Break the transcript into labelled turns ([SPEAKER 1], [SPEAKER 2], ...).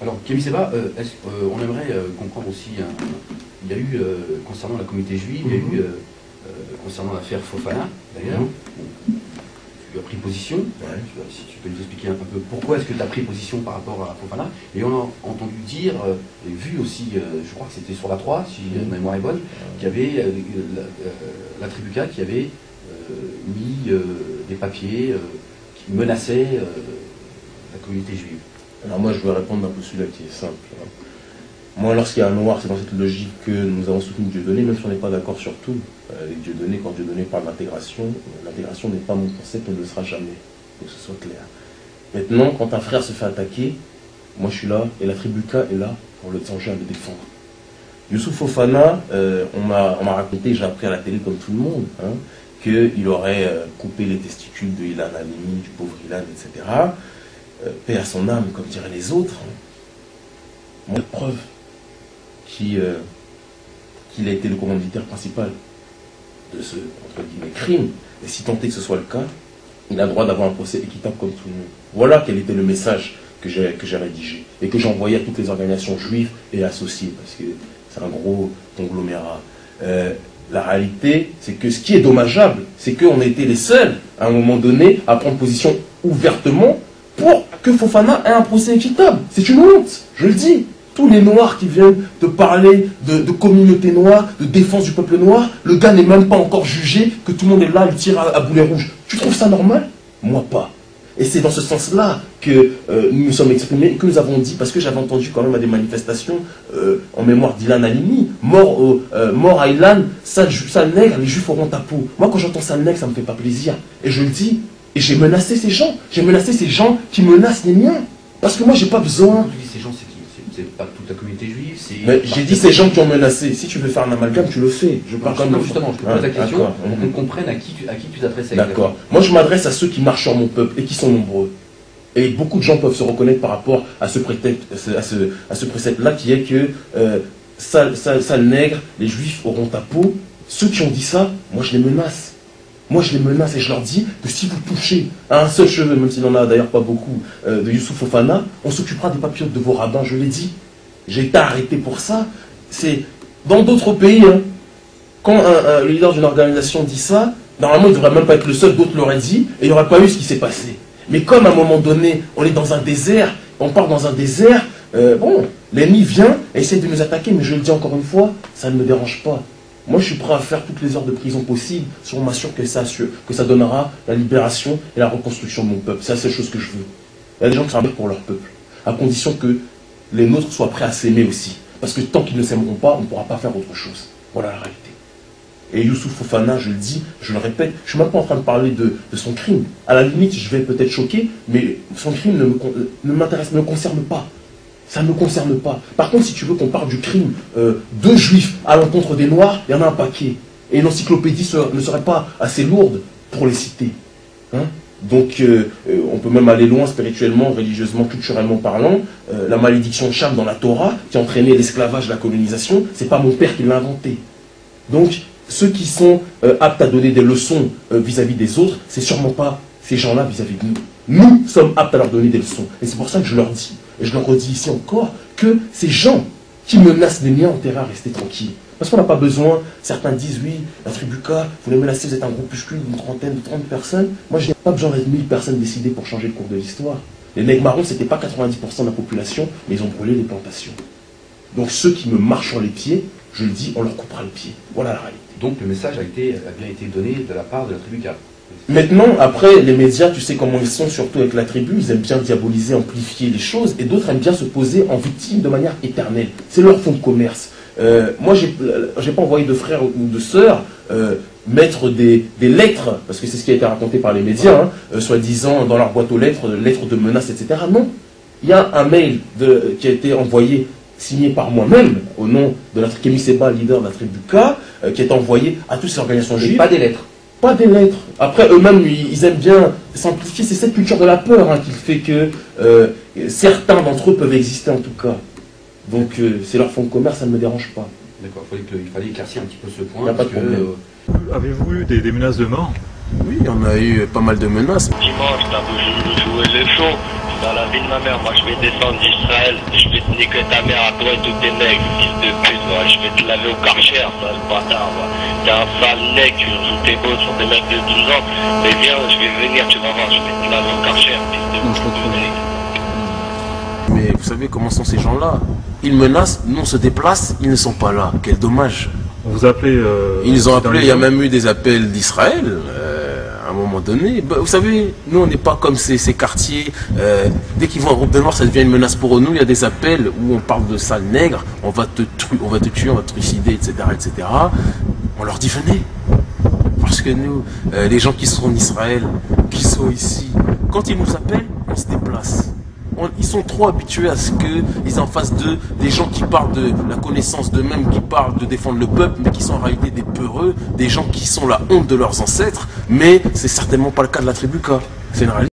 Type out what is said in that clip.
[SPEAKER 1] Alors, Kémy Séba, on aimerait comprendre aussi, il y a eu, concernant la communauté juive, il y a eu, concernant l'affaire Fofana, d'ailleurs, tu as pris position. Si tu peux nous expliquer un peu pourquoi est-ce que tu as pris position par rapport à Fofana. Et on a entendu dire, et vu aussi, je crois que c'était sur la 3, si ma mémoire est bonne, qu'il y avait la Tribuca qui avait mis des papiers qui menaçaient la communauté juive.
[SPEAKER 2] Alors moi je vais répondre d'un postulat qui est simple. Moi lorsqu'il y a un noir, c'est dans cette logique que nous avons soutenu Dieudonné, même si on n'est pas d'accord sur tout. Avec Dieudonné, quand Dieudonné parle d'intégration, l'intégration n'est pas mon concept, elle ne le sera jamais, pour que ce soit clair. Maintenant, quand un frère se fait attaquer, moi je suis là, et la Tribuca est là pour le s'engager à le défendre. Youssouf Fofana, on m'a raconté, j'ai appris à la télé comme tout le monde, qu'il aurait coupé les testicules de Ilan Halimi, du pauvre Ilan, etc. Paix à son âme, comme diraient les autres. Moi, preuve qu'il a été le commanditaire principal de ce, entre guillemets, crime. Et si tant est que ce soit le cas, il a le droit d'avoir un procès équitable comme tout le monde. Voilà quel était le message que j'ai rédigé et que j'ai envoyé à toutes les organisations juives et associées, parce que c'est un gros conglomérat. La réalité, c'est que ce qui est dommageable, c'est qu'on a été les seuls, à un moment donné, à prendre position ouvertement pour que Fofana ait un procès équitable. C'est une honte, je le dis. Tous les noirs qui viennent te parler de communauté noire, de défense du peuple noir, le gars n'est même pas encore jugé, que tout le monde est là, il tire à boulet rouge. Tu trouves ça normal? Moi pas. Et c'est dans ce sens-là que nous nous sommes exprimés et que nous avons dit, parce que j'avais entendu quand même à des manifestations en mémoire d'Ilan Halimi, mort à Ilan, sale nègre, les juifs auront ta peau. Moi quand j'entends sale nègre, ça me fait pas plaisir. Et je le dis, et j'ai menacé ces gens. J'ai menacé ces gens qui menacent les miens. Parce que moi j'ai pas besoin.
[SPEAKER 1] Tu dis ces gens, c'est qui? C'est pas toute la communauté juive?
[SPEAKER 2] Mais j'ai dit ces gens qui ont menacé. Si tu veux faire un amalgame, tu le fais. Je parle comme
[SPEAKER 1] justement, je te pose la question pour qu'on comprenne à qui tu t'adresses.
[SPEAKER 2] D'accord. Moi je m'adresse à ceux qui marchent sur mon peuple et qui sont nombreux. Et beaucoup de gens peuvent se reconnaître par rapport à ce précepte-là qui est que sale nègre, les juifs auront ta peau. Ceux qui ont dit ça, moi je les menace. Moi je les menace et je leur dis que si vous touchez à un seul cheveu, même s'il n'en a d'ailleurs pas beaucoup, de Youssouf Fofana, on s'occupera des papillotes de vos rabbins, je l'ai dit. J'ai été arrêté pour ça. C'est dans d'autres pays, quand le leader d'une organisation dit ça, normalement il ne devrait même pas être le seul, d'autres l'auraient dit, et il n'y aurait pas eu ce qui s'est passé. Mais comme à un moment donné, on est dans un désert, on part dans un désert, bon, l'ennemi vient et essaie de nous attaquer, mais je le dis encore une fois, ça ne me dérange pas. Moi, je suis prêt à faire toutes les heures de prison possibles si on m'assure que ça donnera la libération et la reconstruction de mon peuple. C'est la seule chose que je veux. Il y a des gens qui travaillent pour leur peuple, à condition que les nôtres soient prêts à s'aimer aussi. Parce que tant qu'ils ne s'aimeront pas, on ne pourra pas faire autre chose. Voilà la réalité. Et Youssouf Fofana, je le dis, je le répète, je ne suis même pas en train de parler de son crime. À la limite, je vais peut-être choquer, mais son crime ne m'intéresse, ne me concerne pas. Ça ne me concerne pas. Par contre, si tu veux qu'on parle du crime de juifs à l'encontre des noirs, il y en a un paquet. Et l'encyclopédie ne serait pas assez lourde pour les citer. Donc, on peut même aller loin spirituellement, religieusement, culturellement parlant. La malédiction de Cham dans la Torah, qui a entraîné l'esclavage, la colonisation, c'est pas mon père qui l'a inventé. Donc, ceux qui sont aptes à donner des leçons vis-à-vis des autres, c'est sûrement pas ces gens-là vis-à-vis de nous. Nous sommes aptes à leur donner des leçons. Et c'est pour ça que je leur dis, et je leur redis ici encore, que ces gens qui menacent les miens ont intérêt à rester tranquilles. Parce qu'on n'a pas besoin, certains disent, oui, la Tribuca, vous les menacez, vous êtes un groupuscule d'une trentaine, de 30 personnes. Moi, je n'ai pas besoin d'être 1000 personnes décidées pour changer le cours de l'histoire. Les nègres marrons, ce n'était pas 90% de la population, mais ils ont brûlé les plantations. Donc ceux qui me marchent sur les pieds, je le dis, on leur coupera le pied. Voilà la réalité.
[SPEAKER 1] Donc le message a bien été donné de la part de la Tribuca.
[SPEAKER 2] Maintenant, après, les médias, tu sais comment ils sont, surtout avec la tribu, ils aiment bien diaboliser, amplifier les choses, et d'autres aiment bien se poser en victime de manière éternelle. C'est leur fonds de commerce. Moi, j'ai pas envoyé de frères ou de sœurs mettre des lettres, parce que c'est ce qui a été raconté par les médias, soi-disant dans leur boîte aux lettres, lettres de menaces, etc. Non. Il y a un mail qui a été envoyé, signé par moi-même, au nom de Kémy Séba, leader de la Tribuca, qui a été envoyé à toutes ces organisations juives.
[SPEAKER 1] Pas des lettres.
[SPEAKER 2] Pas des lettres. Après, eux-mêmes, ils aiment bien simplifier. C'est cette culture de la peur qui fait que certains d'entre eux peuvent exister en tout cas. Donc, c'est leur fonds de commerce, ça ne me dérange pas.
[SPEAKER 1] D'accord, il fallait éclaircir un petit peu ce point.
[SPEAKER 2] Il n'y a pas de problème.
[SPEAKER 3] Avez-vous eu des menaces de mort?
[SPEAKER 2] Oui, on a eu pas mal de menaces.
[SPEAKER 4] Dimanche, t'as voulu nous jouer les shows. dans la vie de ma mère, moi je vais descendre d'Israël, je vais te niquer ta mère à toi et tous tes nègres, fils de pute, moi. Je vais te laver au Karcher, sale bâtard, moi. T'es un sale nègre, tu joues tes beaux sur des mecs de 12 ans, mais viens, je vais venir, tu vas voir, je vais te laver au Karcher, fils de pute.
[SPEAKER 2] Mais vous savez comment sont ces gens-là? Ils menacent, nous on se déplace, ils ne sont pas là. Quel dommage.
[SPEAKER 3] On vous appelez
[SPEAKER 2] Ils ont appelé, il y a même eu des appels d'Israël à un moment donné. Bah, vous savez, nous on n'est pas comme ces quartiers. Dès qu'ils vont en groupe de mort, ça devient une menace pour nous. Il y a des appels où on parle de sale nègre, on va te tuer, on va te trucider, etc., etc. On leur dit venez. Parce que nous, les gens qui sont en Israël, qui sont ici, quand ils nous appellent, on se déplace. Ils sont trop habitués à ce qu'ils aient en face d'eux des gens qui parlent de la connaissance d'eux-mêmes, qui parlent de défendre le peuple, mais qui sont en réalité des peureux, des gens qui sont la honte de leurs ancêtres, mais c'est certainement pas le cas de la tribu K. C'est une réalité.